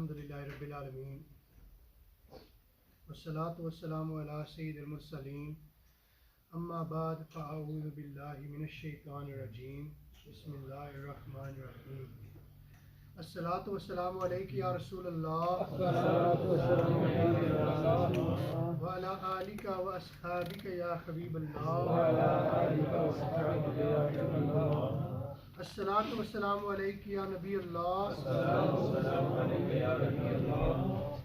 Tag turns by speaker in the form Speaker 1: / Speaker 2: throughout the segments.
Speaker 1: Alhamdulillahi Rabbil Alameen. Wassalatu wassalamu ala Sayyidil Mursaleen. Amma ba'd, fa'a'udhu billahi minash shaitanir rajeem. Bismillahir Rahmanir Rahim. As-salatu wassalamu alayka ya Rasulallah.
Speaker 2: As-salatu wassalamu alayka ya Rasulullah.
Speaker 1: Wa ala alika wa ashabika ya Habiballah.
Speaker 2: Wa ala alika wa ashabika ya Habiballah.
Speaker 1: As-salatu wassalamu alayka ya Nabiyullah.
Speaker 2: As-salatu wassalamu alayka ya Nabiyullah.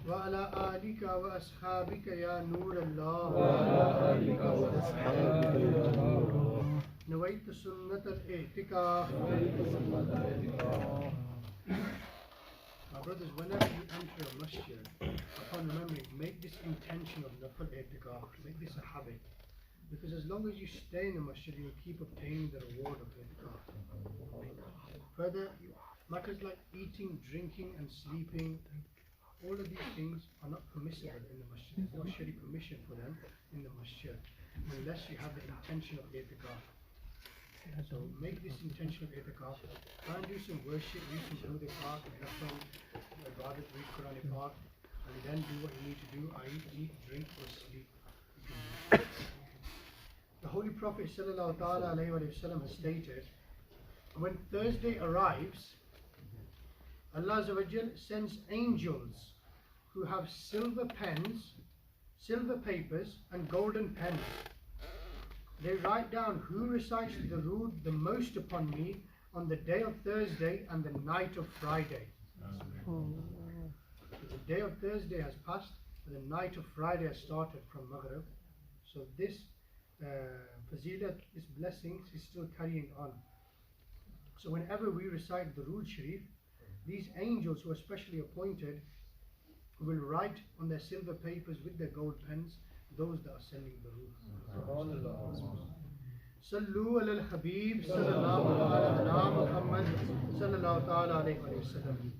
Speaker 1: Wa ala alika wa ashabika ya Nurallah.
Speaker 2: Wa ala alika wa ashabika ya Nurallah.
Speaker 1: Nawaitu sunnat al-i'tikaf. My brothers, whenever you enter a masjid, upon remembering, make this intention of nafal i'tikaf, make this a habit. Because as long as you stay in the masjid, you will keep obtaining the reward of i'tikaf. Further, matters like eating, drinking and sleeping, all of these things are not permissible in the masjid. There's no shari permission for them in the masjid, unless you have the intention of i'tikaf. So make this intention of i'tikaf. Try and do some worship, read some Durud Pak, nafal, ibadat, read Quran Pak, and then do what you need to do, i.e. eat, drink or sleep. The Holy Prophet ﷺ has stated, when Thursday arrives, Allah Azza wa Jal sends angels who have silver pens, silver papers and golden pens. They write down who recites the Durud the most upon me on the day of Thursday and the night of Friday. The day of Thursday has passed and the night of Friday has started from Maghrib. So this fazilat, this blessing is still carrying on. So whenever we recite the Durud Sharif, these angels who are specially appointed will write on their silver papers with their gold pens those that are sending the Durud. Sallu ala al-Habib sallallahu ala Muhammad sallallahu ta'ala alayhi wa sallam.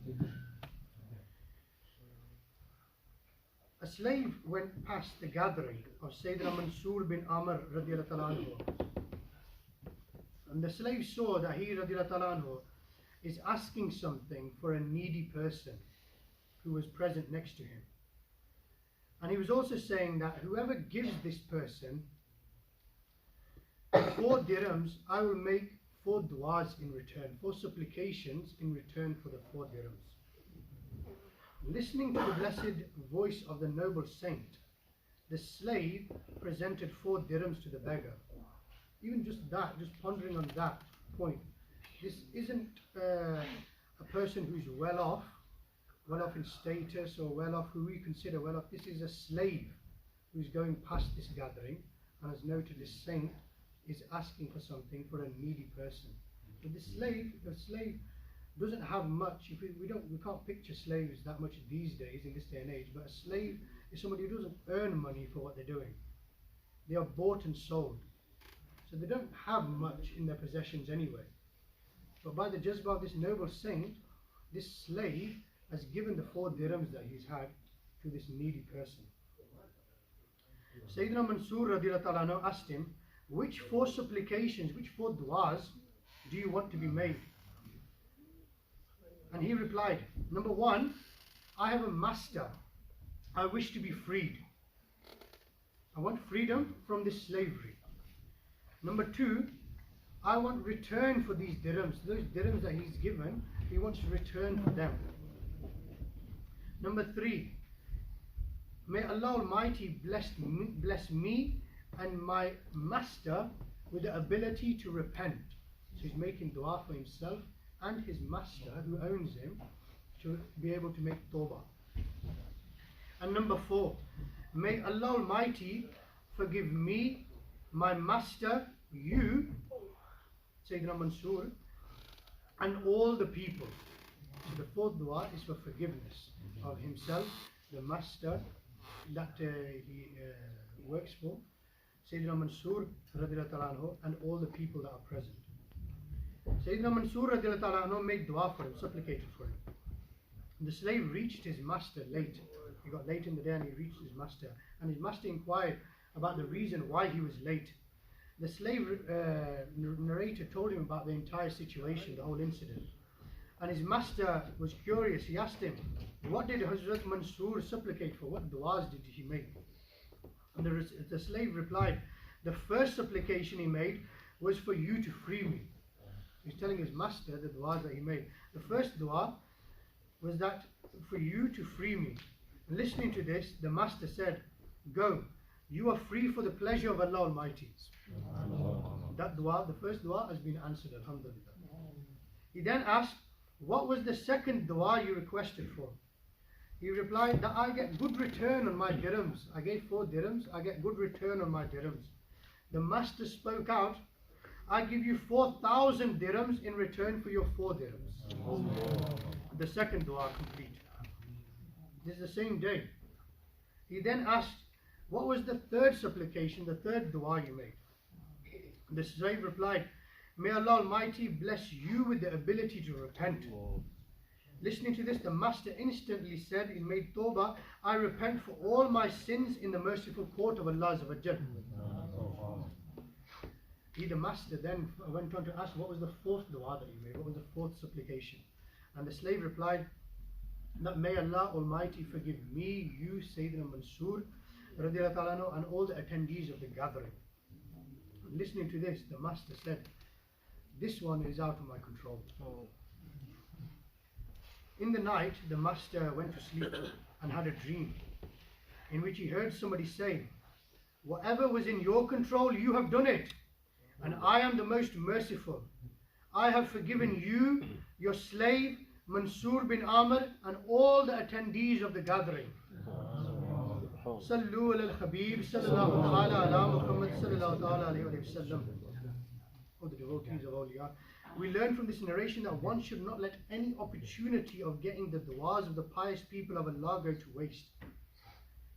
Speaker 1: A slave went past the gathering of Sayyidina Mansur bin Amr radiyallahu ta'ala anhu. And the slave saw that he radiyallahu ta'ala anhu is asking something for a needy person who was present next to him. And he was also saying that whoever gives this person 4 dirhams, I will make 4 du'as in return, 4 supplications in return for the 4 dirhams. Listening to the blessed voice of the noble saint, the slave presented 4 dirhams to the beggar. Even just that, just pondering on that point, this isn't a person who's well off in status or well off, who we consider well off. This is a slave who's going past this gathering, and as noted, this saint is asking for something for a needy person. So the slave doesn't have much. We can't picture slaves that much these days in this day and age. But a slave is somebody who doesn't earn money for what they're doing. They are bought and sold, so they don't have much in their possessions anyway. But by the jazbah of this noble saint, this slave has given the 4 dirhams that he's had to this needy person. Sayyidina Mansur radiyallahu ta'ala anhu asked him, which 4 supplications, which 4 du'as do you want to be made? And he replied, number 1, I have a master. I wish to be freed. I want freedom from this slavery. Number 2, I want return for these dirhams. Those dirhams that he's given, he wants to return for them. Number 3, may Allah Almighty bless me and my master with the ability to repent. So he's making dua for himself and his master who owns him to be able to make tawbah. And number 4, may Allah Almighty forgive me, my master, you, Sayyidina Mansur, and all the people. So the 4th dua is for forgiveness of himself, the master that he works for, Sayyidina Mansur radiyallahu ta'ala anhu, and all the people that are present. Sayyidina Mansur radiyallahu ta'ala anhu made dua for him, supplicated for him. The slave reached his master late. He got late in the day and he reached his master. And his master inquired about the reason why he was late. The slave narrator told him about the entire situation, the whole incident. And his master was curious. He asked him, what did Hazrat Mansur supplicate for? What du'as did he make? And the slave replied, the first supplication he made was for you to free me. He's telling his master the du'as that he made. The first du'a was that for you to free me. And listening to this, the master said, go, you are free for the pleasure of Allah Almighty. That dua, the first dua, has been answered, alhamdulillah. He then asked, what was the second dua you requested for? He replied, that I get good return on my dirhams. I gave 4 dirhams, I get good return on my dirhams. The master spoke out, I give you 4,000 dirhams in return for your 4 dirhams. The second dua complete. This is the same day. He then asked, what was the third supplication, the third dua you made? The slave replied, may Allah Almighty bless you with the ability to repent. Listening to this, the master instantly said, he made tawbah, I repent for all my sins in the merciful court of Allah. He, the master, then went on to ask, what was the 4th dua that you made? What was the 4th supplication? And the slave replied, that may Allah Almighty forgive me, you, Sayyidina Mansur, and all the attendees of the gathering. Listening to this, the master said, this one is out of my control. In the night, the master went to sleep and had a dream in which he heard somebody say, whatever was in your control, you have done it, and I am the most merciful. I have forgiven you, your slave, Mansur bin Amr, and all the attendees of the gathering. Sallu ala al-Habib, sallallahu ta'ala ala Muhammad, sallallahu ta'ala alayhi wa sallam. Oh, the devotees of awliya. We learn from this narration that one should not let any opportunity of getting the du'as of the pious people of Allah go to waste.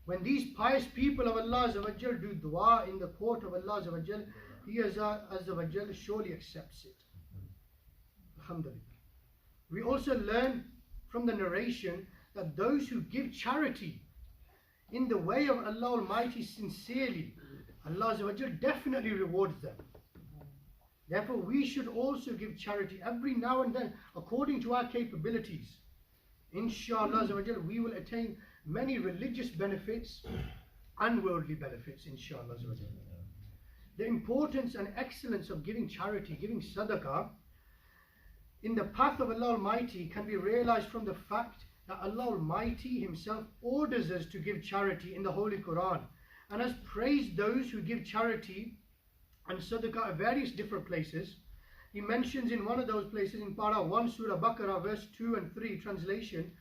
Speaker 1: When these pious people of Allah do dua in the court of Allah, He surely accepts it. Alhamdulillah. We also learn from the narration that those who give charity in the way of Allah Almighty sincerely, Allah definitely rewards them. Therefore, we should also give charity every now and then according to our capabilities. Inshallah, we will attain many religious benefits and worldly benefits, inshallah. The importance and excellence of giving charity, giving sadaqah, in the path of Allah Almighty can be realized from the fact that Allah Almighty Himself orders us to give charity in the Holy Quran, and has praised those who give charity and sadaqah at various different places. He mentions in one of those places in Para 1 Surah Baqarah verse 2 and 3 translation,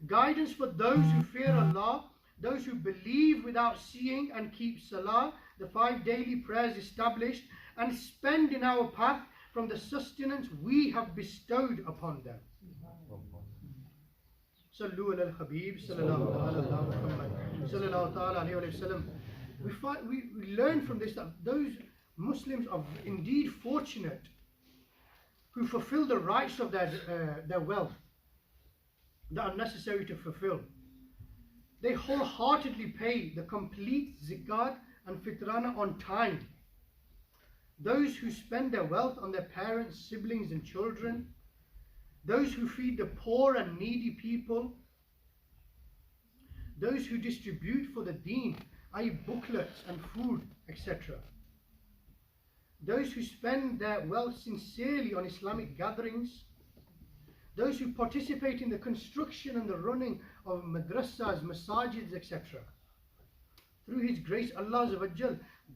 Speaker 1: guidance for those who fear Allah, those who believe without seeing and keep salah, the 5 daily prayers established, and spend in our path from the sustenance we have bestowed upon them. Sallu ala al-Habib, sallallahu ala Muhammad, sallallahu alayhi wa sallam. We learn from this that those Muslims are indeed fortunate who fulfill the rights of their wealth that are necessary to fulfill. They wholeheartedly pay the complete zakat and fitrana on time. Those who spend their wealth on their parents, siblings and children, those who feed the poor and needy people, those who distribute for the deen, i.e. booklets and food, etc. Those who spend their wealth sincerely on Islamic gatherings, those who participate in the construction and the running of madrasas, masajids, etc. Through His grace, Allah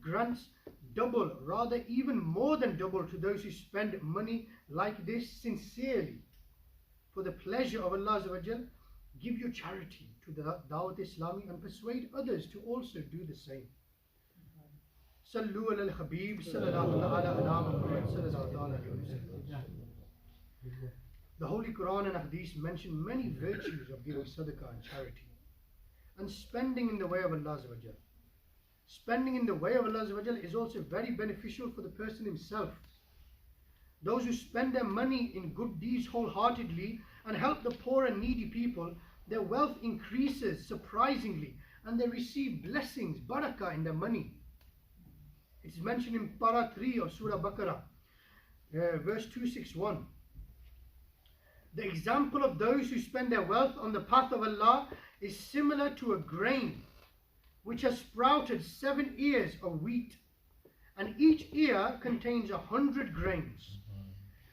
Speaker 1: grants double, rather even more than double, to those who spend money like this sincerely for the pleasure of Allah. Give your charity to the Dawat Islami and persuade others to also do the same. Sallu ala al-Habib, sallallahu ala Muhammad, sallallahu alayhi wa sallam. The Holy Quran and Hadith mention many virtues of giving sadaqah and charity and spending in the way of Allah. Spending in the way of Allah is also very beneficial for the person himself. Those who spend their money in good deeds wholeheartedly and help the poor and needy people, their wealth increases surprisingly and they receive blessings, barakah in their money. It is mentioned in Para 3 of Surah Baqarah, verse 261. The example of those who spend their wealth on the path of Allah is similar to a grain which has sprouted 7 ears of wheat, and each ear contains 100 grains.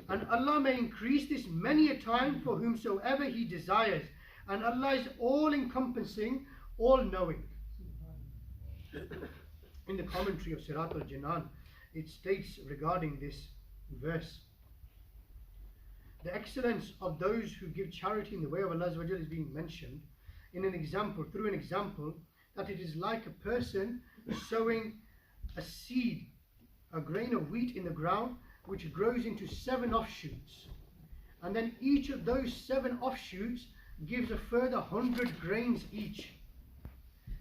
Speaker 1: And Allah may increase this many a time for whomsoever He desires, and Allah is all-encompassing, all-knowing. In the commentary of Sirat al-Jinan, it states regarding this verse, the excellence of those who give charity in the way of Allah is being mentioned in an example, through an example, that it is like a person sowing a seed, a grain of wheat in the ground, which grows into 7 offshoots, and then each of those 7 offshoots gives a further 100 grains each.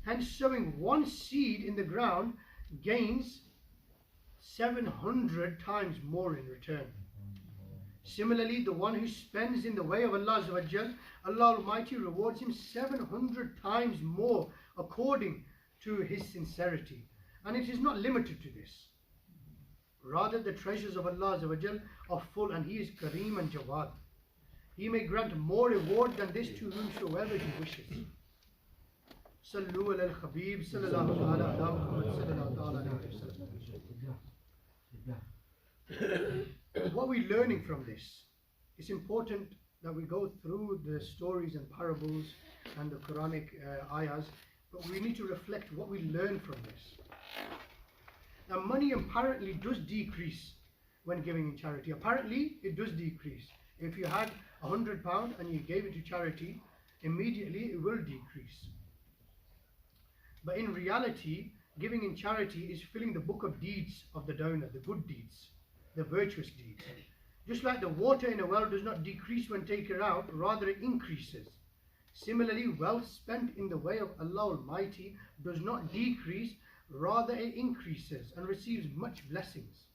Speaker 1: Hence, sowing one seed in the ground gains 700 times more in return. Similarly, the one who spends in the way of Allah Azza wa Jal, Allah Almighty rewards him 700 times more according to his sincerity. And it is not limited to this. Rather, the treasures of Allah Azza wa Jal are full, and He is Kareem and Jawad. He may grant more reward than this to whomsoever He wishes. Sallu ala al-Khabib sallallahu ala Muhammad sallallahu alayhi wa sallam. What we're learning from this, it's important that we go through the stories and parables and the Quranic ayahs, but we need to reflect what we learn from this. Now, money apparently does decrease when giving in charity. Apparently, it does decrease. If you had £100 and you gave it to charity, immediately it will decrease. But in reality, giving in charity is filling the book of deeds of the donor, the good deeds, the virtuous deeds. Just like the water in a well does not decrease when taken out, rather it increases. Similarly, wealth spent in the way of Allah Almighty does not decrease, rather it increases and receives much blessings.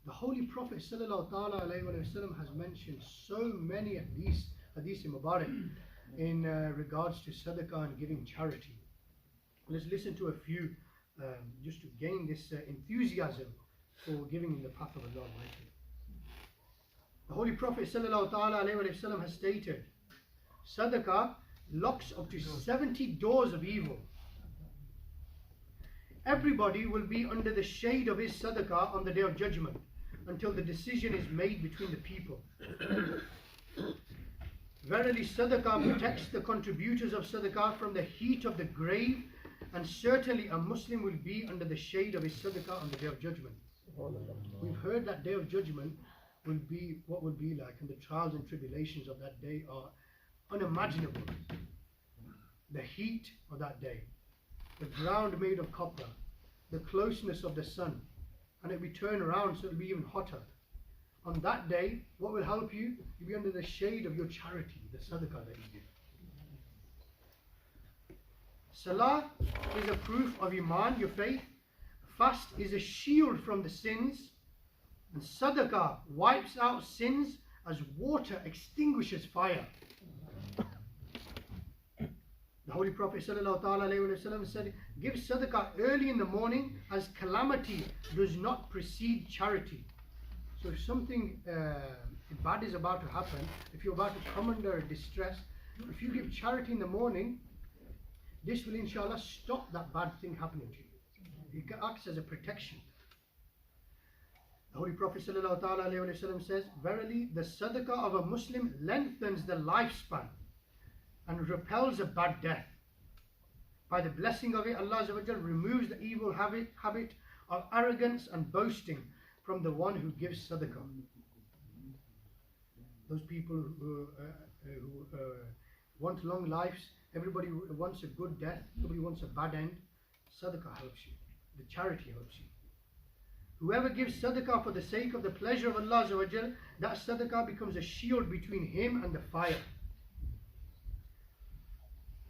Speaker 1: The Holy Prophet ﷺ has mentioned so many hadith Mubarak in regards to sadaqah and giving charity. Let's listen to a few just to gain this enthusiasm for giving in the path of Allah Almighty. The Holy Prophet ﷺ has stated, sadaqah locks up to 70 doors of evil. Everybody will be under the shade of his sadaqah on the Day of Judgment until the decision is made between the people. Verily, sadaqah protects the contributors of sadaqah from the heat of the grave, and certainly a Muslim will be under the shade of his sadaqah on the Day of Judgment. We've heard that Day of Judgment will be what will be like, and the trials and tribulations of that day are unimaginable. The heat of that day, the ground made of copper, the closeness of the sun, and it will turn around so it will be even hotter. On that day, what will help you? You'll be under the shade of your charity, the sadaqah that you give. Salah is a proof of Iman, your faith. Fast is a shield from the sins. And sadaqah wipes out sins as water extinguishes fire. The Holy Prophet ﷺ said, give sadaqah early in the morning, as calamity does not precede charity. So if something bad is about to happen, if you're about to come under distress, if you give charity in the morning, this will inshallah stop that bad thing happening to you. It acts as a protection. The Holy Prophet ﷺ says, verily the sadaqah of a Muslim lengthens the lifespan and repels a bad death. By the blessing of it, Allah Azza wa Jal removes the evil habit of arrogance and boasting from the one who gives sadaqah. Those people who want long lives, everybody wants a good death, nobody wants a bad end. Sadaqah helps you. The charity helps you. Whoever gives sadaqah for the sake of the pleasure of Allah Azza wa Jal, that sadaqah becomes a shield between him and the fire.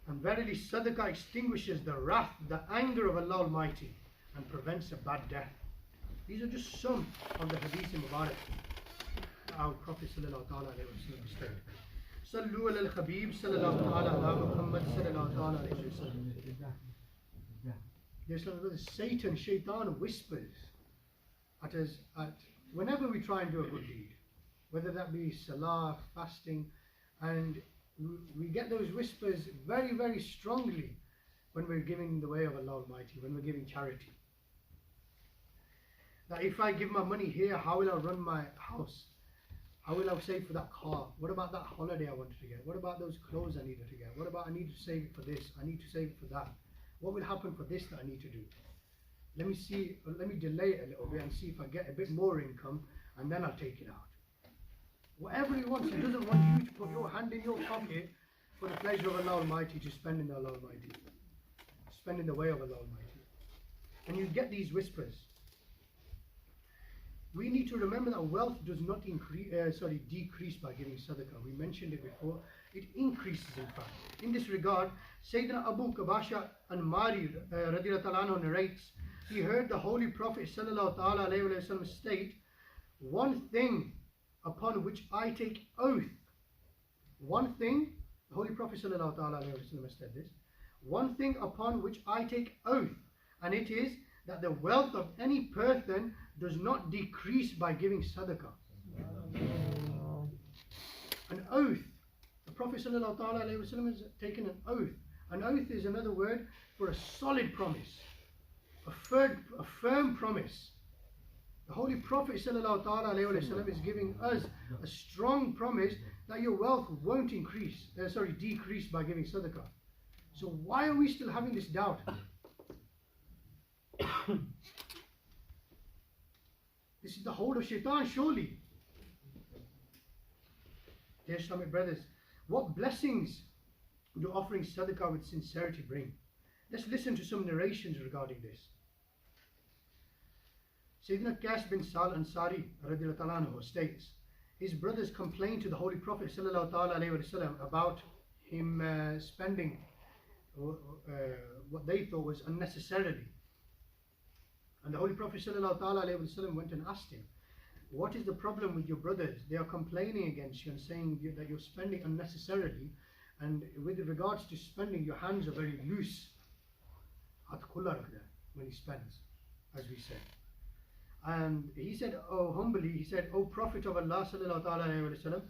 Speaker 1: And verily sadaqah extinguishes the wrath, the anger of Allah Almighty, and prevents a bad death. These are just some of the hadith Mubarak our Prophet sallallahu alaihi wasallam stated. Sallu ala al-Habib sallallahu ala Muhammad sallallahu alaihi wasallam. Yes, Satan, shaitan whispers at us whenever we try and do a good deed. whether that be salah, fasting, and we get those whispers very, very strongly when we're giving in the way of Allah Almighty, when we're giving charity. That if I give my money here, how will I run my house? How will I save for that car? What about that holiday I wanted to get? What about those clothes I needed to get? What about I need to save it for this? I need to save it for that. What will happen for this that I need to do? Let me delay it a little bit and see if I get a bit more income, and then I'll take it out. Whatever he wants, he doesn't want you to put your hand in your pocket for the pleasure of Allah Almighty, to spend in Allah Almighty, spend in the way of Allah Almighty. And you get these whispers. We need to remember that wealth does not decrease by giving sadaqah. We mentioned it before. It increases, in fact. In this regard, Sayyidina Abu Kabasha Anmari radiallahu anhu narrates, he heard the Holy Prophet sallallahu alaihi wasallam state, one thing upon which I take oath. One thing, the Holy Prophet sallallahu alaihi wasallam said this, one thing upon which I take oath, and it is that the wealth of any person does not decrease by giving sadaqah. An oath. The Prophet ﷺ has taken an oath. An oath is another word for a solid promise, a firm promise. The Holy Prophet ﷺ is giving us a strong promise that your wealth won't decrease by giving sadaqah. So why are we still having this doubt? This is the hold of shaitan, surely. Dear Islamic brothers, what blessings do offering sadaqah with sincerity bring? Let's listen to some narrations regarding this. Sayyidina Qais bin Sal Ansari radiallahu anhu states, his brothers complained to the Holy Prophet sallallahu alaihi wasallam about him spending what they thought was unnecessarily. And the Holy Prophet ﷺ went and asked him, what is the problem with your brothers? They are complaining against you and saying that you're spending unnecessarily, and with regards to spending, your hands are very loose. When he spends, as we say. And he said, humbly, he said, O Prophet of Allah ﷺ,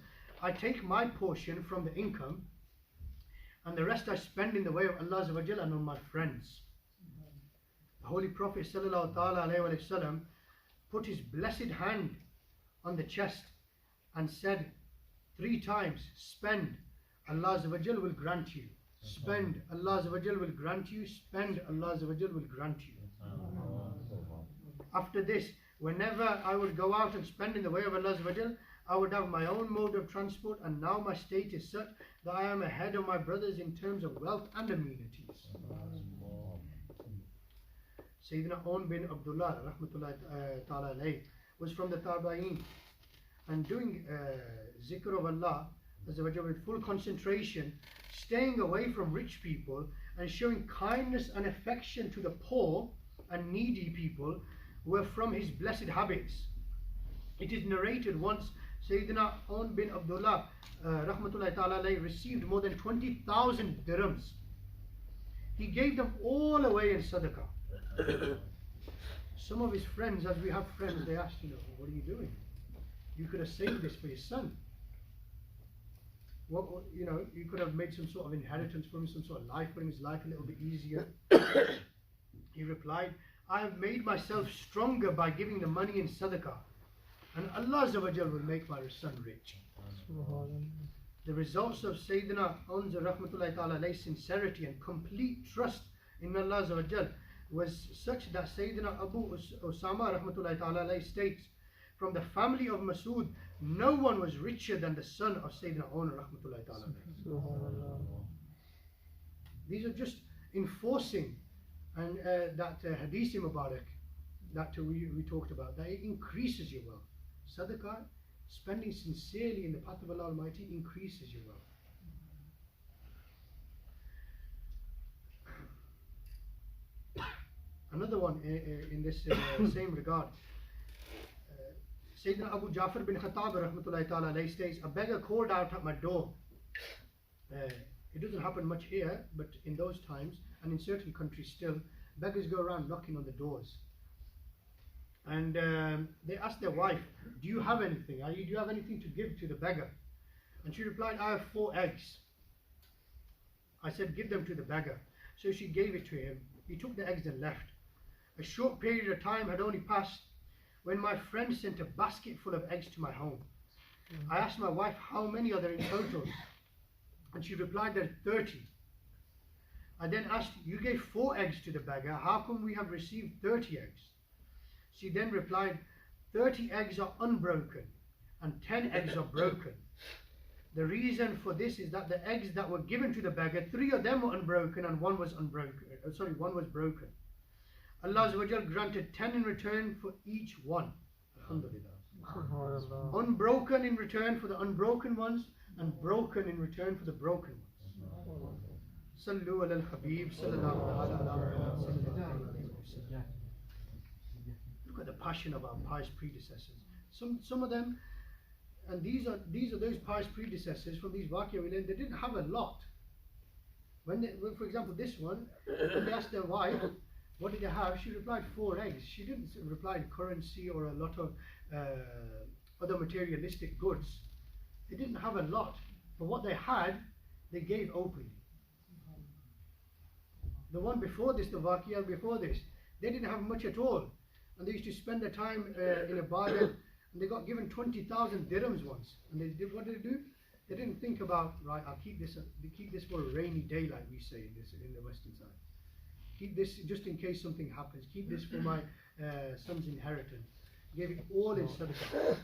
Speaker 1: I take my portion from the income, and the rest I spend in the way of Allah and on my friends. The Holy Prophet ﷺ put his blessed hand on the chest and said 3 times, spend, Allah will grant you. Spend, Allah will grant you. Spend, Allah will grant you. After this, whenever I would go out and spend in the way of Allah, I would have my own mode of transport, and now my state is such that I am ahead of my brothers in terms of wealth and amenities. Sayyidina Aun bin Abdullah rahmatullahi ta'ala alayhi was from the Tabi'een, and doing zikr of Allah with full concentration, staying away from rich people and showing kindness and affection to the poor and needy people were from his blessed habits. It is narrated once Sayyidina Aun bin Abdullah rahmatullahi ta'ala alayhi received more than 20,000 dirhams. He gave them all away in sadaqah. Some of his friends, as we have friends, they asked, what are you doing? You could have saved this for your son. You could have made some sort of inheritance for him, some sort of life for him, his life a little bit easier. He replied, I have made myself stronger by giving the money in sadaqah, and Allah will make my son rich. The results of Sayyidina Aun's rahmatullahi ta'ala alayhi sincerity and complete trust in Allah was such that Sayyidina Abu Usama rahmatullahi ta'ala alayhi states, from the family of Masood, no one was richer than the son of Sayyidina Aun rahmatullahi ta'ala alayhi. These are just enforcing and that hadith Mubarak that we talked about, that it increases your wealth. Sadaqah, spending sincerely in the path of Allah Almighty, increases your wealth. Another one in this same regard, Sayyidina Abu Ja'far bin Khattab rahmatullahi ta'ala alayhi states, a beggar called out at my door. It doesn't happen much here, but in those times and in certain countries still, beggars go around knocking on the doors. And they asked their wife, do you have anything? Do you have anything to give to the beggar? And she replied, I have 4 eggs. I said, give them to the beggar. So she gave it to him. He took the eggs and left. A short period of time had only passed when my friend sent a basket full of eggs to my home. I asked my wife, how many are there in total? And she replied, there are 30. I then asked, you gave 4 eggs to the beggar. How come we have received 30 eggs? She then replied, 30 eggs are unbroken and 10 eggs are broken. The reason for this is that the eggs that were given to the beggar, 3 of them were unbroken and one was broken. Allah Azza wa Jal granted 10 in return for each one. Alhamdulillah. Unbroken in return for the unbroken ones, and broken in return for the broken ones. Sallu ala al-Habib sallallahu alayhi wa sallam. Look at the passion of our pious predecessors. Some of them, and these are those pious predecessors from these Waqia we learned, they didn't have a lot. For example, this one, when they asked their wife, what did they have? She replied 4 eggs. She didn't reply currency or a lot of other materialistic goods. They didn't have a lot, but what they had, they gave openly. The one before this, the Waqia before this, they didn't have much at all, and they used to spend their time in a ibadah, and they got given 20,000 dirhams once. And they did, what did they do? They didn't think about, right, I'll keep this for a rainy day, like we say in the Western side. Keep this just in case something happens. Keep this for my son's inheritance. Gave it all in sadaqah.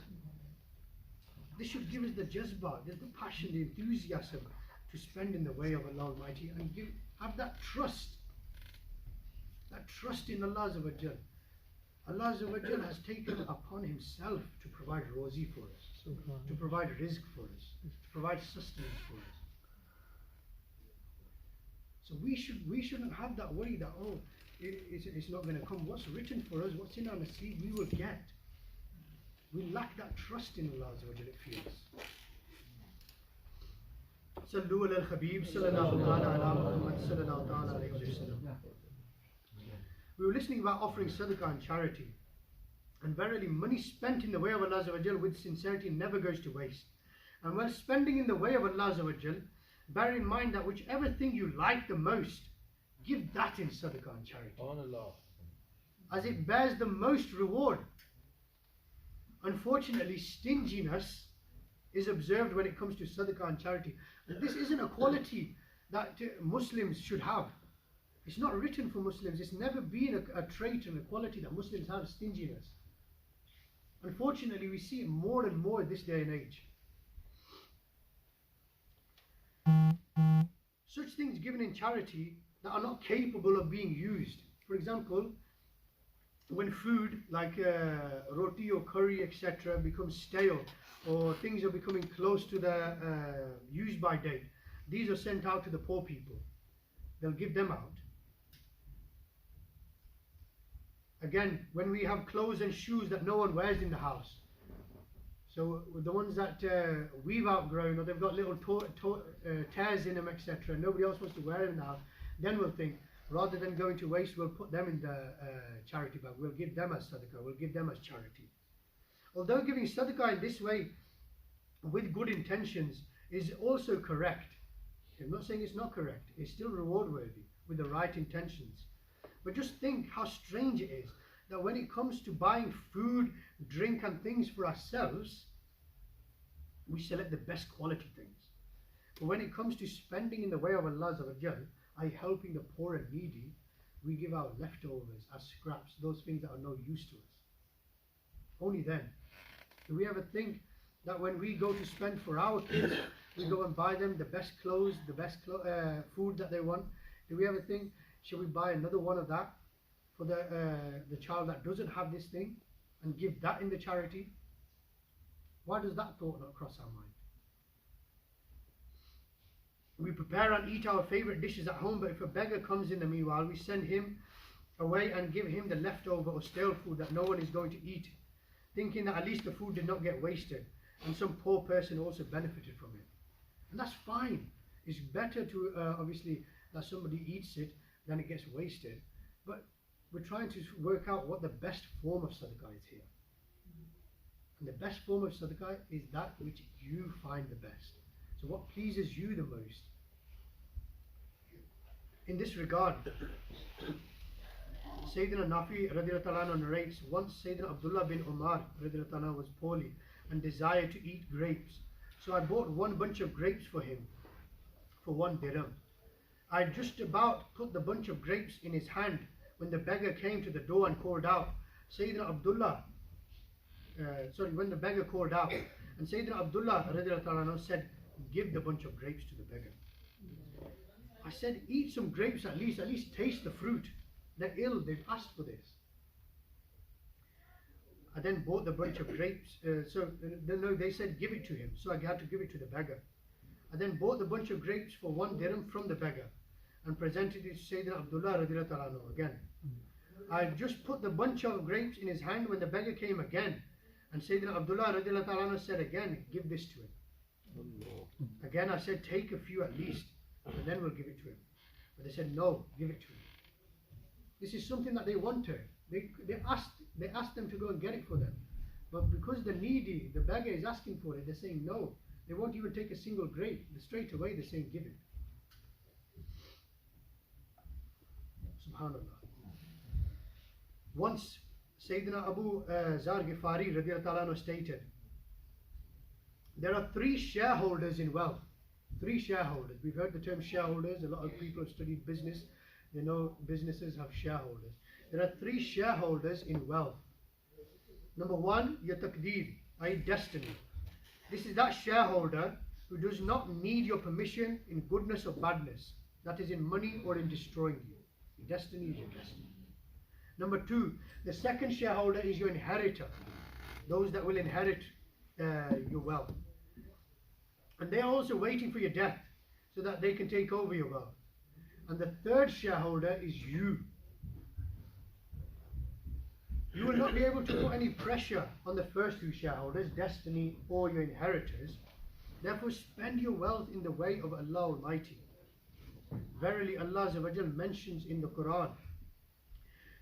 Speaker 1: This should give us the jazba, the passion, the enthusiasm to spend in the way of Allah Almighty, and have that trust in Allah Azza wa Jal. Allah Azza wa Jal has taken upon Himself to provide rozi for us, to provide rizq for us, to provide sustenance for us. So we shouldn't have that worry that, oh, it's not going to come. What's written for us, what's in our nasib, we will get. We lack that trust in Allah Azza wa Jal, it feels. Sallu ala al-Habib sallallahu ala Muhammad sallallahu alayhi wa sallam. We were listening about offering sadaqah and charity. And verily, money spent in the way of Allah Azza wa Jal with sincerity never goes to waste. And while spending in the way of Allah Azza wa Jal, bear in mind that whichever thing you like the most, give that in sadaqah and charity, as it bears the most reward. Unfortunately, stinginess is observed when it comes to sadaqah and charity. And this isn't a quality that Muslims should have. It's not written for Muslims. It's never been a trait and a quality that Muslims have, stinginess. Unfortunately, we see it more and more in this day and age. Such things given in charity that are not capable of being used. For example, when food like roti or curry, etc., becomes stale, or things are becoming close to the use by date, these are sent out to the poor people. They'll give them out. Again, when we have clothes and shoes that no one wears in the house, so the ones that we've outgrown, or they've got little tears in them, etc., nobody else wants to wear them now, then we'll think, rather than going to waste, we'll put them in the charity bag. We'll give them as sadaqah. We'll give them as charity. Although giving sadaqah in this way with good intentions is also correct. I'm not saying it's not correct. It's still reward worthy with the right intentions. But just think how strange it is that when it comes to buying food, drink and things for ourselves, we select the best quality things. But when it comes to spending in the way of Allah Azza wa Jal, helping the poor and needy, we give our leftovers as scraps, those things that are no use to us. Only then. Do we ever think that when we go to spend for our kids, we go and buy them the best clothes, the best food that they want? Do we ever think, should we buy another one of that for the child that doesn't have this thing, and give that in the charity? Why does that thought not cross our mind? We prepare and eat our favorite dishes at home, but if a beggar comes in the meanwhile, we send him away and give him the leftover or stale food that no one is going to eat, thinking that at least the food did not get wasted and some poor person also benefited from it. And that's fine. It's better to obviously that somebody eats it than it gets wasted. But we're trying to work out what the best form of sadaqah is here. And the best form of sadaqah is that which you find the best. So what pleases you the most? In this regard, Sayyidina Nafi radiallahu ta'ala narrates, once Sayyidina Abdullah bin Umar radiallahu ta'ala was poorly and desired to eat grapes. So I bought one bunch of grapes for him for 1 dirham. I just about put the bunch of grapes in his hand when the beggar came to the door and called out. When the beggar called out, and Sayyidina Abdullah radiallahu ta'ala said, give the bunch of grapes to the beggar. I said, eat some grapes at least taste the fruit. They're ill, they've asked for this. I then bought the bunch of grapes. They said, give it to him. So I had to give it to the beggar. I then bought the bunch of grapes for 1 dirham from the beggar and presented it to Sayyidina Abdullah radiallahu ta'ala again. I just put the bunch of grapes in his hand when the beggar came again. And Sayyidina Abdullah radiallahu ta'ala said again, give this to him. Again I said, take a few at least, and then we'll give it to him. But they said, no, give it to him. This is something that they wanted. They asked them to go and get it for them. But because the needy, the beggar is asking for it, they're saying no. They won't even take a single grape. Straight away they're saying give it. Subhanallah. Once Sayyidina Abu Zar Ghifari radiallahu ta'ala stated, there are 3 shareholders in wealth. 3 shareholders. We've heard the term shareholders. A lot of people have studied business. They know businesses have shareholders. There are 3 shareholders in wealth. Number 1, your taqdeer, i.e. destiny. This is that shareholder who does not need your permission in goodness or badness. That is in money or in destroying you. Your destiny is your destiny. Number 2, the second shareholder is your inheritor. Those that will inherit your wealth. And they are also waiting for your death so that they can take over your wealth. And the third shareholder is you. You will not be able to put any pressure on the first 2 shareholders, destiny or your inheritors. Therefore spend your wealth in the way of Allah Almighty. Verily Allah Azza wa Jal mentions in the Quran,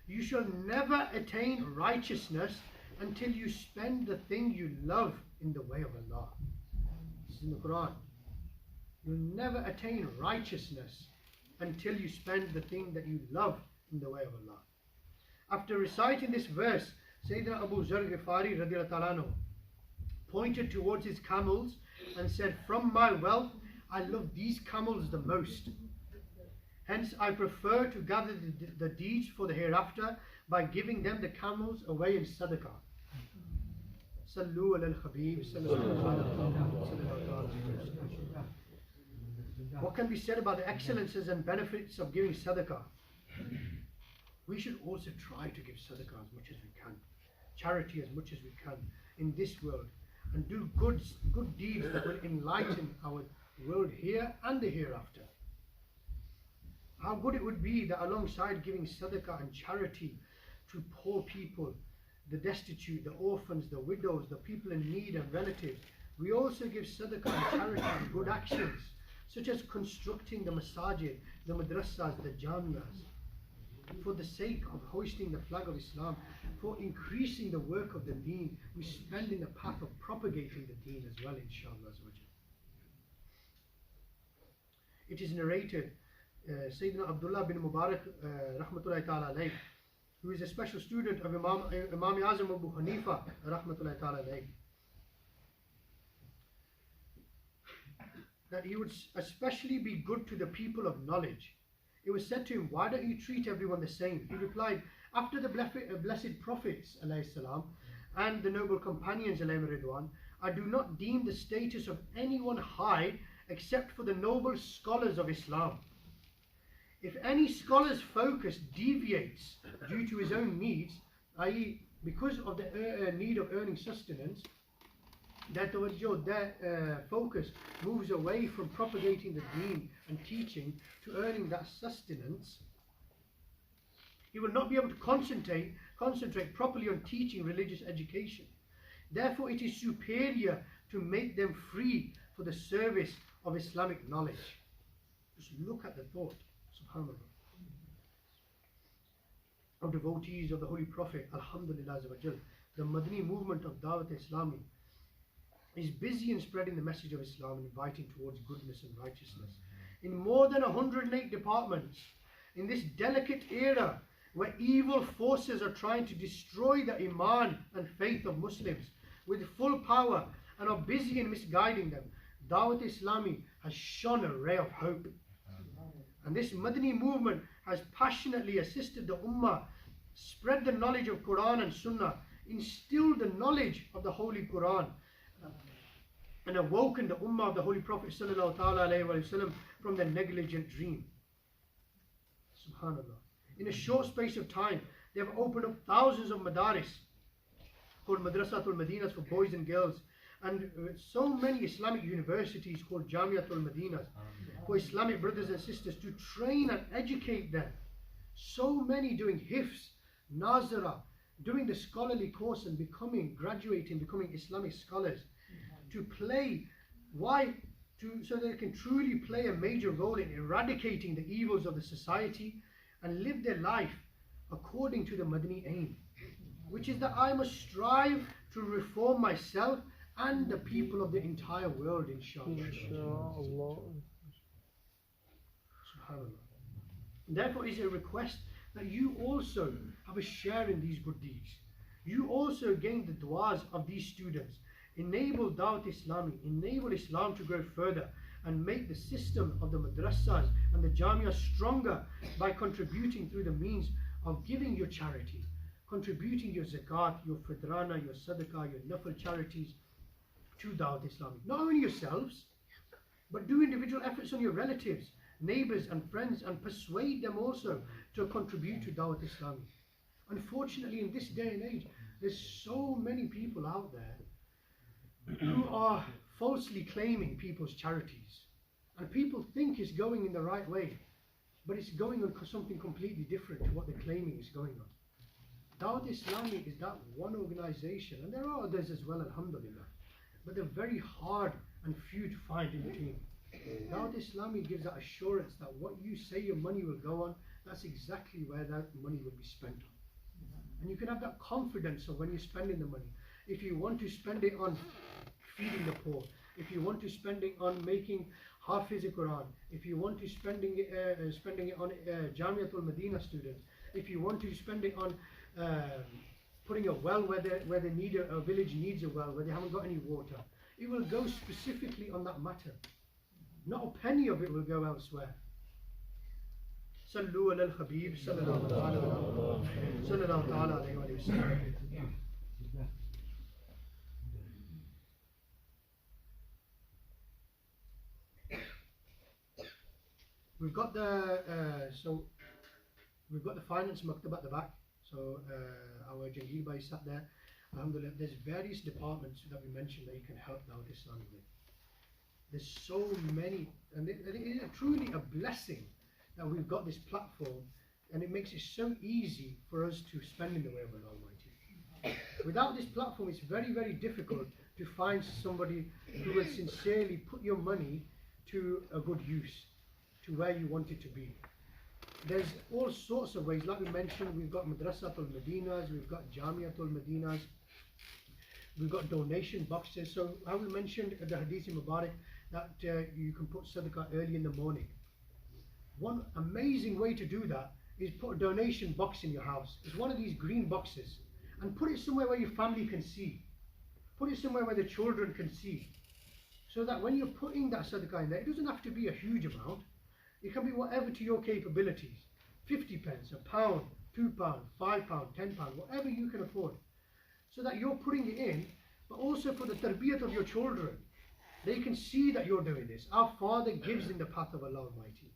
Speaker 1: you shall never attain righteousness until you spend the thing you love in the way of Allah. This is in the Quran. You'll never attain righteousness until you spend the thing that you love in the way of Allah. After reciting this verse, Sayyidina Abu Zar Ghifari radiallahu ta'ala pointed towards his camels and said, from my wealth, I love these camels the most. Hence, I prefer to gather the deeds for the hereafter by giving them the camels away in sadaqah. Sallu ala al-Habib. What can be said about the excellences and benefits of giving sadaqah? We should also try to give sadaqah as much as we can, charity as much as we can in this world, and do good deeds that will enlighten our world here and the hereafter. How good it would be that alongside giving sadaqah and charity to poor people, the destitute, the orphans, the widows, the people in need and relatives, we also give sadaqah and charity and good actions, such as constructing the masajid, the madrasas, the jamias, for the sake of hoisting the flag of Islam, for increasing the work of the deen. We spend in the path of propagating the deen as well, inshallah. It is narrated, Sayyidina Abdullah bin Mubarak rahmatullahi ta'ala alayh, who is a special student of Imam Azam Abu Hanifa rahmatullahi ta'ala alayh, that he would especially be good to the people of knowledge. It was said to him, why don't you treat everyone the same? He replied, after the blessed prophets alayhi salam, and the noble companions alayhi ridwan, I do not deem the status of anyone high except for the noble scholars of Islam. If any scholar's focus deviates due to his own needs, i.e. because of the need of earning sustenance, their focus moves away from propagating the deen and teaching to earning that sustenance, he will not be able to concentrate properly on teaching religious education. Therefore it is superior to make them free for the service of Islamic knowledge. Just look at the thought. SubhanAllah. of devotees of the Holy Prophet, Alhamdulillah Azza wa Jal, the Madani movement of Dawat Islami is busy in spreading the message of Islam and inviting towards goodness and righteousness. In more than 108 departments, in this delicate era where evil forces are trying to destroy the Iman and faith of Muslims with full power and are busy in misguiding them, Dawat Islami has shone a ray of hope. And this Madani movement has passionately assisted the Ummah, spread the knowledge of Quran and Sunnah, instilled the knowledge of the Holy Quran, and awoken the Ummah of the Holy Prophet ﷺ from their negligent dream. Subhanallah. In a short space of time, they have opened up thousands of madaris called Madrasatul Madinas for boys and girls, and so many Islamic universities called Jamiatul Madinas for Islamic brothers and sisters to train and educate them. So many doing Hifz, Nazara, doing the scholarly course and graduating, becoming Islamic scholars to play. Why? So they can truly play a major role in eradicating the evils of the society and live their life according to the Madani aim, which is that I must strive to reform myself and the people of the entire world, inshallah. Subhanallah. Therefore, it's a request that you also have a share in these good deeds. You also gain the du'as of these students. Enable Dawat Islami, enable Islam to grow further and make the system of the madrasas and the jamia stronger by contributing through the means of giving your charity, contributing your zakat, your fidrana, your sadaqah, your nafal charities to Dawat Islami. Not only yourselves, but do individual efforts on your relatives, neighbors and friends, and persuade them also to contribute to Dawat Islami. Unfortunately, in this day and age, there's so many people out there who are falsely claiming people's charities, and people think it's going in the right way, but it's going on something completely different to what they're claiming is going on. Dawat Islami is that one organization, and there are others as well, alhamdulillah, but they're very hard and few to find in between. Dawat Islami gives that assurance that what you say your money will go on, that's exactly where that money will be spent on. And you can have that confidence of when you're spending the money. If you want to spend it on feeding the poor, if you want to spend it on making Hafiz Quran, if you want to spending it on Jamiatul Madina students, if you want to spend it on putting a well where they need a village needs a well, where they haven't got any water, it will go specifically on that matter. Not a penny of it will go elsewhere. Sallu ala al-Habib sallallahu ta'ala alayhi wa sallam. We've got the finance maktab at the back. So our Jahil Bhai sat there. Alhamdulillah, there's various departments that we mentioned that you can help Dawat Islami with. There's so many, and it is truly a blessing that we've got this platform, and it makes it so easy for us to spend in the way of Allah Almighty. Without this platform, it's very, very difficult to find somebody who will sincerely put your money to a good use, to where you want it to be. There's all sorts of ways, like we mentioned, we've got Madrasatul Madinas, we've got Jamiatul Madinas, we've got donation boxes. So how we mentioned the Hadith Mubarak that you can put sadaqah early in the morning. One amazing way to do that is put a donation box in your house. It's one of these green boxes, and put it somewhere where your family can see. Put it somewhere where the children can see, so that when you're putting that sadaqah in there, it doesn't have to be a huge amount. It can be whatever to your capabilities. 50 pence, a pound, £2, £5, £10, whatever you can afford. So that you're putting it in, but also for the tarbiyat of your children. They can see that you're doing this. Our Father gives in the path of Allah Almighty.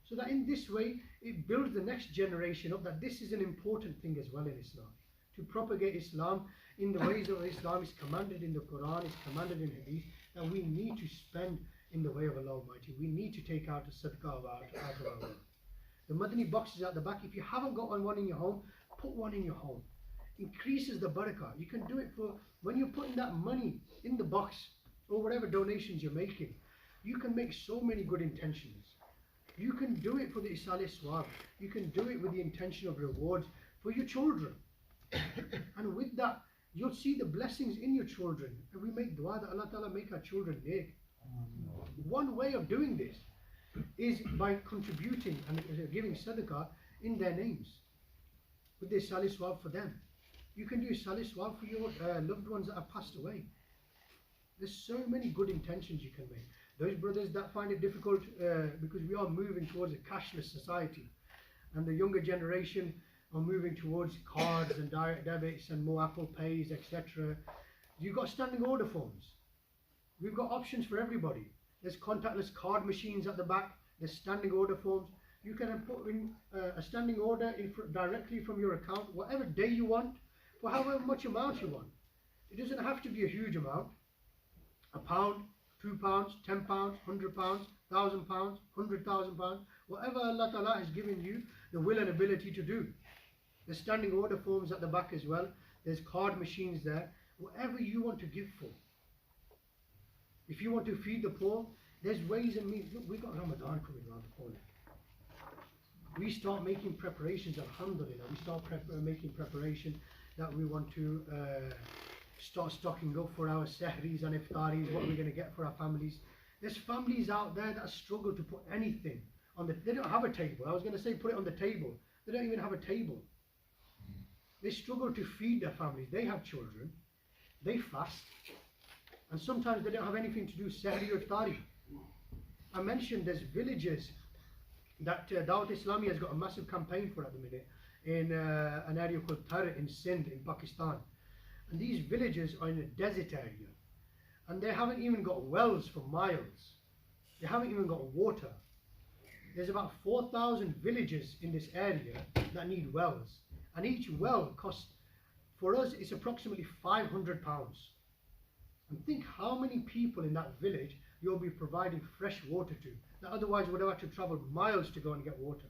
Speaker 1: So that in this way, it builds the next generation up that this is an important thing as well in Islam. To propagate Islam in the ways of Islam is commanded in the Quran, is commanded in Hadith, that we need to spend in the way of Allah Almighty. We need to take out a sadaqah out of our wealth. The Madani boxes at the back, if you haven't got one in your home, put one in your home. Increases the barakah. You can do it for when you're putting that money in the box or whatever donations you're making. You can make so many good intentions. You can do it for the Isal Swab. You can do it with the intention of rewards for your children. And with that, you'll see the blessings in your children. And we make dua that Allah Ta'ala make our children neck. One way of doing this is by contributing and giving sadaqah in their names with the Isal Swab for them. You can do Isal Swab for your loved ones that have passed away. There's so many good intentions you can make. Those brothers that find it difficult because we are moving towards a cashless society, and the younger generation are moving towards cards and direct debits and more Apple Pays, etc. You've got standing order forms. We've got options for everybody. There's contactless card machines at the back. There's standing order forms. You can put in a standing order directly from your account, whatever day you want, for however much amount you want. It doesn't have to be a huge amount. £1, £2, £10, £100, £1,000, £100,000, whatever Allah Ta'ala has given you the will and ability to do. There's standing order forms at the back as well. There's card machines there. Whatever you want to give for. If you want to feed the poor, there's ways and means. Look, we've got Ramadan coming around the corner. We start making preparations, alhamdulillah. We start making preparation that we want to start stocking up for our sehris and iftaris, what we're going to get for our families. There's families out there that struggle to put anything on the, they don't have a table. I was going to say put it on the table. They don't even have a table. They struggle to feed their families. They have children. They fast. And sometimes they don't have anything to do sehri or iftari. I mentioned there's villages that Dawat Islami has got a massive campaign for at the minute in an area called Tar in Sindh in Pakistan. And these villages are in a desert area, and they haven't even got wells for miles. They haven't even got water. There's about 4,000 villages in this area that need wells, and each well costs, for us, it's approximately £500. And think how many people in that village you'll be providing fresh water to, that otherwise would have had to travel miles to go and get water.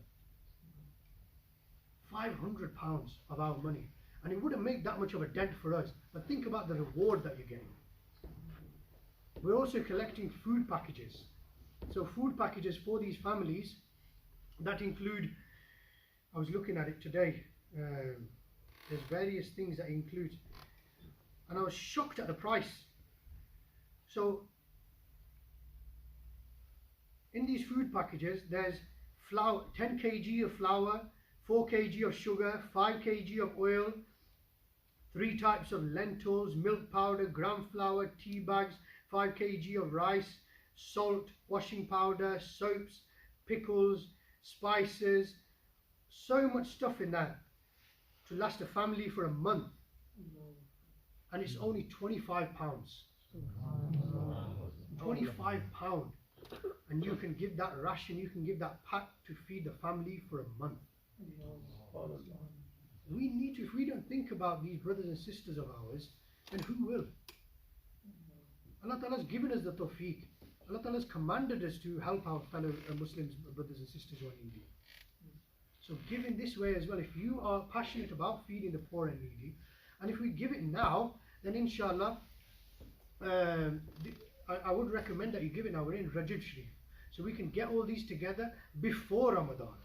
Speaker 1: £500 of our money. And it wouldn't make that much of a dent for us, but think about the reward that you're getting. We're also collecting food packages. So food packages for these families that include, I was looking at it today, there's various things that include, and I was shocked at the price. So in these food packages, there's flour, 10 kg of flour, 4 kg of sugar, 5 kg of oil, 3 types of lentils, milk powder, gram flour, tea bags, 5 kg of rice, salt, washing powder, soaps, pickles, spices, so much stuff in that to last a family for a month. And it's only £25. £25. And you can give that ration, you can give that pack to feed the family for a month. We need to, if we don't think about these brothers and sisters of ours, then who will? Allah Ta'ala has given us the tawfiq. Allah Ta'ala has commanded us to help our fellow Muslims, brothers and sisters who are needy. So give in this way as well. If you are passionate about feeding the poor and needy, and if we give it now, then inshallah, I would recommend that you give it now. We're in Rajab Sharif, so we can get all these together before Ramadan.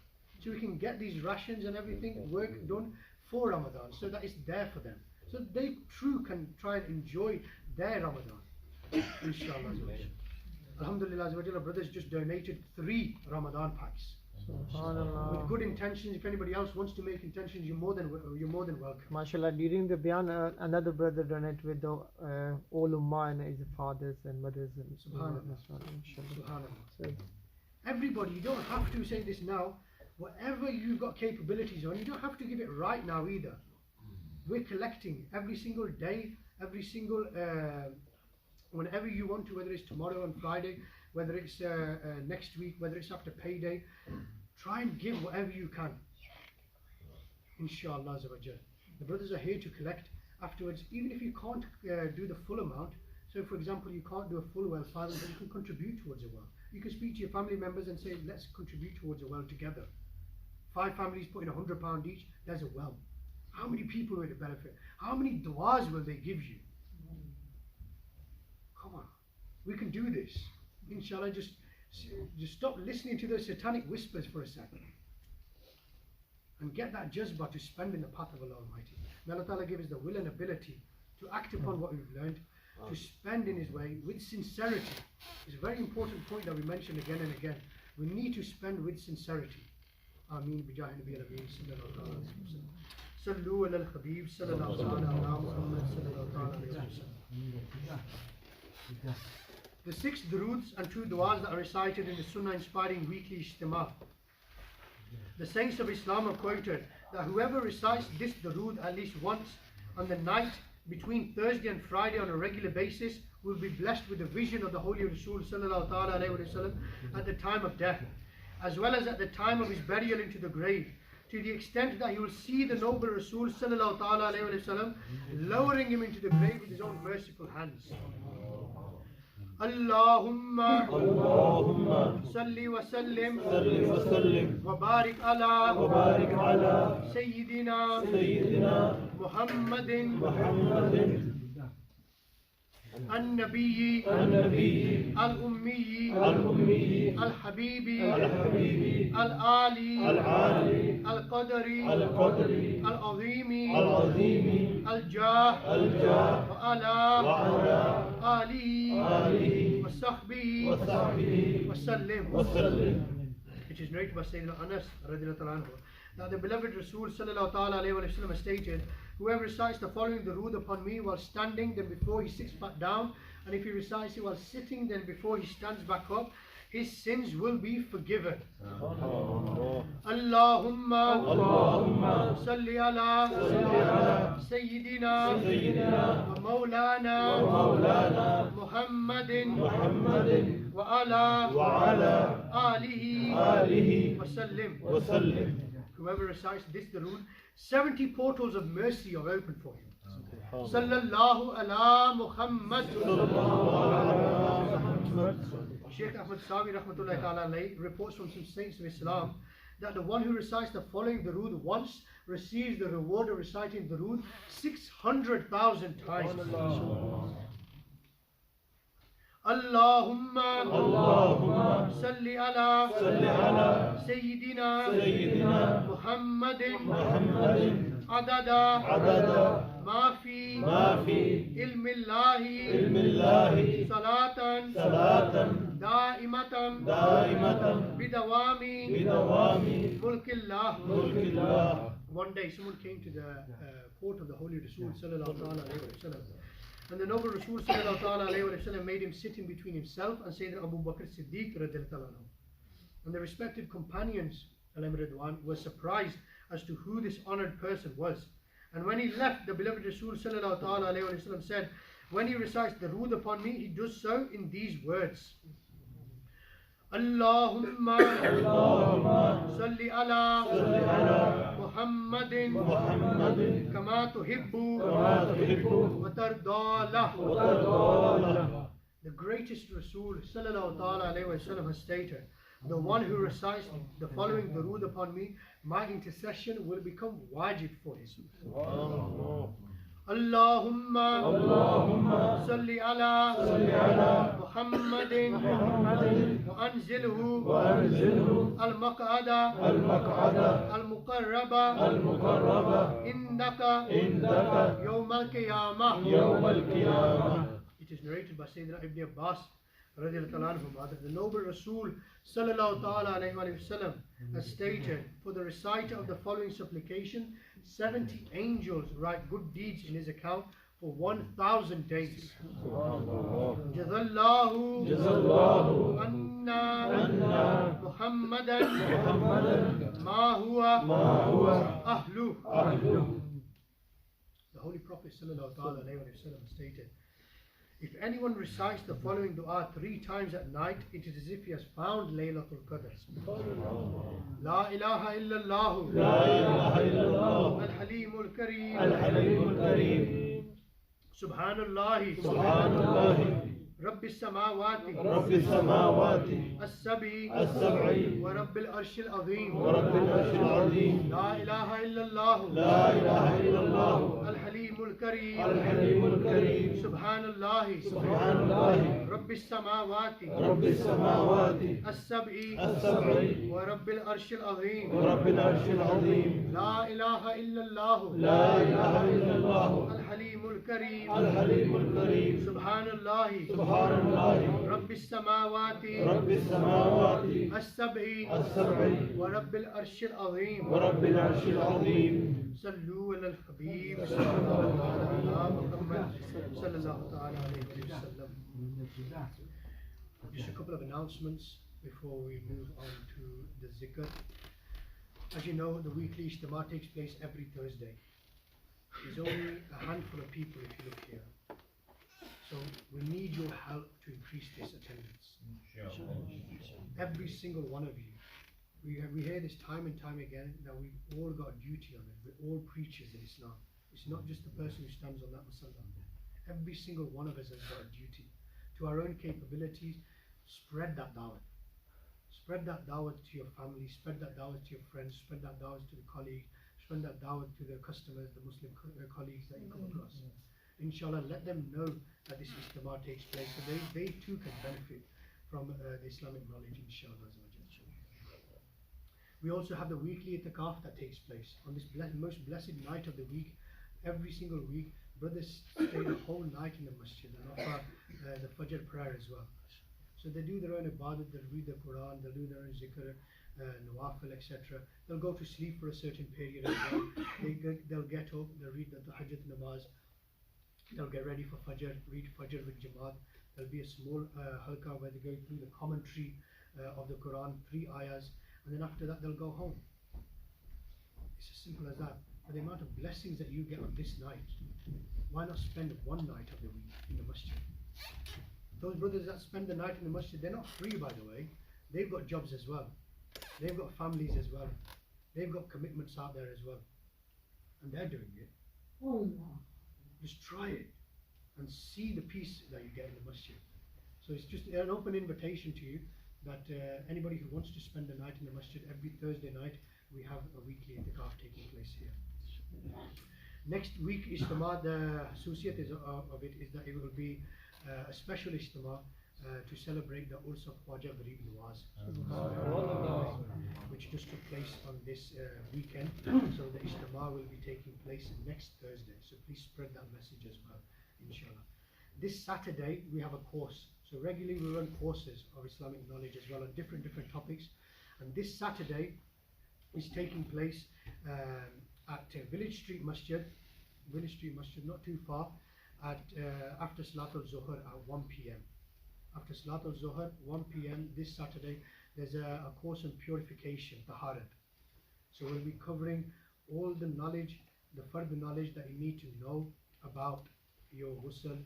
Speaker 1: So we can get these rations and everything work done for Ramadan, so that it's there for them, so they too can try and enjoy their Ramadan. Inshallah. Alhamdulillah, brothers just donated 3 Ramadan packs. With good intentions. If anybody else wants to make intentions, you're more than welcome.
Speaker 2: MashaAllah, during the Bayan, another brother donated with the all Ummah and his fathers and mothers. And
Speaker 1: Subhanallah. So, everybody, you don't have to say this now. Whatever you've got capabilities on, you don't have to give it right now either. We're collecting every single day, every single, whenever you want to, whether it's tomorrow and Friday, whether it's next week, whether it's after payday. Try and give whatever you can. Inshallah. The brothers are here to collect afterwards, even if you can't do the full amount. So for example, you can't do a full well, 500, but you can contribute towards a well. You can speak to your family members and say, let's contribute towards a well together. 5 families putting £100 each, there's a well. How many people will it benefit? How many du'as will they give you? Come on, we can do this. Inshallah, just Just stop listening to those satanic whispers for a second. And get that jazba to spend in the path of Allah Almighty. May Allah Ta'ala give us the will and ability to act upon what we've learned, to spend in His way with sincerity. It's a very important point that we mention again and again. We need to spend with sincerity. Ameen bijahi Nabi al-Amin sallallahu alayhi wa sallam. Sallu ala al-Habib sallallahu alayhi Muhammad sallallahu alayhi wa sallam. The 6 duroods and 2 du'as that are recited in the Sunnah inspiring weekly ijtima. The saints of Islam have quoted that whoever recites this durood at least once on the night between Thursday and Friday on a regular basis will be blessed with the vision of the Holy Rasul sallallahu alayhi wa sallam at the time of death, as well as at the time of his burial into the grave, to the extent that he will see the noble Rasul sallallahu alayhi wa sallam lowering him into the grave with his own merciful hands. Allahumma salli wa sallim wa barik ala Sayyidina Muhammadin النبي الأمي الحبيبي العالي القدري العظيم الجاه وعلى آله وصحبه وسلم. It is narrated by Sayyidina Anas radiallahu anhu that the beloved Rasul sallallahu alayhi wa sallam stated, whoever recites the following durood upon me while standing, then before he sits back down, and if he recites it while sitting, then before he stands back up, his sins will be forgiven. Allahumma salli ala Sayyidina wa Mawlana Muhammadin wa ala alihi wa sallim. Whoever recites this durood, 70 portals of mercy are open for him. Sallallahu ala Muhammad. Shaykh Ahmad Sawi rahmatullahi ta'ala alayhi reports from some saints of Islam that the one who recites the following durood once receives the reward of reciting durood 600,000 times. Allahumma salli ala Sayyidina Muhammadin adada ma fi ilmillahi salatan da'imatan bidawami mulkillah. One day someone came to the court of the Holy Rasul sallallahu alayhi wa sallam, and the noble Rasul sallallahu alayhi wa sallam made him sit in between himself and Sayyidina Abu Bakr Siddiq radhiyallahu anhu. And the respected companions alayhim ridwan were surprised as to who this honored person was. And when he left, the beloved Rasul sallallahu alayhi wa sallam said, when he recites the durood upon me, he does so in these words: Allahumma salli ala Muhammadin kama tuhibbu wa tarda. The greatest Rasul sallallahu alayhi wa sallam has stated, the one who recites the following durood upon me, my intercession will become wajib for him. Allahumma salli ala Muhammadin wa anzilhu al-maq'ada al-muqarraba innaka yawm al-qiyamah. It is narrated by Sayyidina Ibn Abbas radhiyallahu anhu that the noble Rasul sallallahu alayhi wa sallam has stated, for the reciter of the following supplication, 70 angels write good deeds in his account for 1,000 days. Jazallahu anna Muhammadan ma huwa ahlu. The Holy Prophet sallallahu alayhi wa sallam stated, if anyone recites the following dua 3 times at night, it is as if he has found Laylatul Qadr. La ilaha illallah al-Halimul Kareem Subhanallahi Rabbi Samawati As-Sabi wa Rabbil Arshil Azim. La ilaha illallah al-Halimul الكريم
Speaker 3: الحليم الكريم
Speaker 1: سبحان الله
Speaker 3: سبحان الله
Speaker 1: رب السماوات
Speaker 3: رب السماوات
Speaker 1: السبع
Speaker 3: السبع
Speaker 1: ورب العرش العظيم
Speaker 3: ورب العرش العظيم
Speaker 1: لا إله إلا الله
Speaker 3: لا إله إلا الله
Speaker 1: الحليم الكريم
Speaker 3: الحليم الكريم
Speaker 1: سبحان الله
Speaker 3: سبحان الله
Speaker 1: رب السماوات
Speaker 3: رب السماوات
Speaker 1: السبع
Speaker 3: السبع
Speaker 1: ورب العرش العظيم
Speaker 3: ورب العرش العظيم
Speaker 1: صلوا على الحبيب صلى الله على محمد صلى الله تعالى عليه وسلم. Just a couple of announcements before we move on to the zikr. As you know, the weekly Ijtima takes place every Thursday. There's only a handful of people if you look here. So we need your help to increase this attendance. Every single one of you. We hear this time and time again that we've all got a duty on it. We're all preachers in Islam. It's not just the person who stands on that masala. Every single one of us has got a duty. To our own capabilities, spread that dawah. Spread that dawah to your family, spread that dawah to your friends, spread that dawah to the colleagues, spread that dawah to the customers, the Muslim colleagues that you come across. Inshallah, let them know that this Ijtima takes place so they too can benefit from the Islamic knowledge, inshallah. We also have the weekly itikaf that takes place on this most blessed night of the week. Every single week, brothers stay the whole night in the masjid and offer the Fajr prayer as well. So they do their own ibadat, they'll read the Quran, they'll do their own zikr, nawafil, etc. They'll go to sleep for a certain period as well. They'll get up, they'll read the tahajjud namaz, they'll get ready for Fajr, read Fajr with Jamaat. There'll be a small halqa where they go through the commentary of the Quran, 3 ayahs, and then after that they'll go home. It's as simple as that. But the amount of blessings that you get on this night, why not spend one night of the week in the masjid? Those brothers that spend the night in the masjid, they're not free, by the way. They've got jobs as well. They've got families as well. They've got commitments out there as well. And they're doing it. Just try it and see the peace that you get in the masjid. So it's just an open invitation to you that anybody who wants to spend the night in the masjid, every Thursday night, we have a weekly itikaf taking place here. Next week, Ijtima, the associate of it is that it will be a special Ijtima to celebrate the Urs of Khwaja Gharib Nawaz, which just took place on this weekend. So the Ijtima will be taking place next Thursday. So please spread that message as well, inshallah. This Saturday, we have a course. So regularly we run courses of Islamic knowledge as well on different topics. And this Saturday is taking place at Village Street Masjid, not too far, at after Salatul Zuhr at 1 p.m. After Salatul Zuhr, 1 p.m. this Saturday, there's a course on purification, Taharat. So we'll be covering all the knowledge, the further knowledge that you need to know about your ghusl,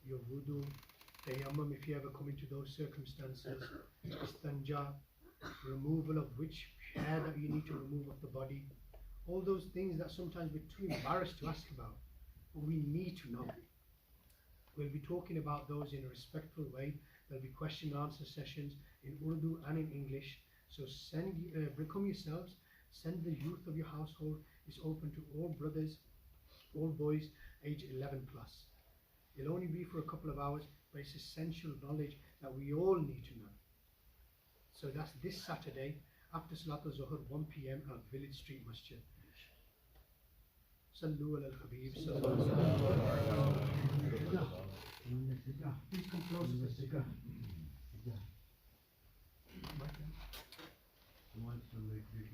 Speaker 1: your wudu, tayammum if you ever come into those circumstances, istanja, removal of which hair that you need to remove off the body, all those things that sometimes we're too embarrassed to ask about, but we need to know. We'll be talking about those in a respectful way. There'll be question and answer sessions in Urdu and in English. So become yourselves, send the youth of your household. It's open to all brothers, all boys, age 11 plus. It'll only be for a couple of hours, but it's essential knowledge that we all need to know. So that's this Saturday after Salatul Zuhr, 1 p.m. at Village Street Masjid. Sallu ala al-Habib. Please come closer to the zikr.
Speaker 3: Once you make this,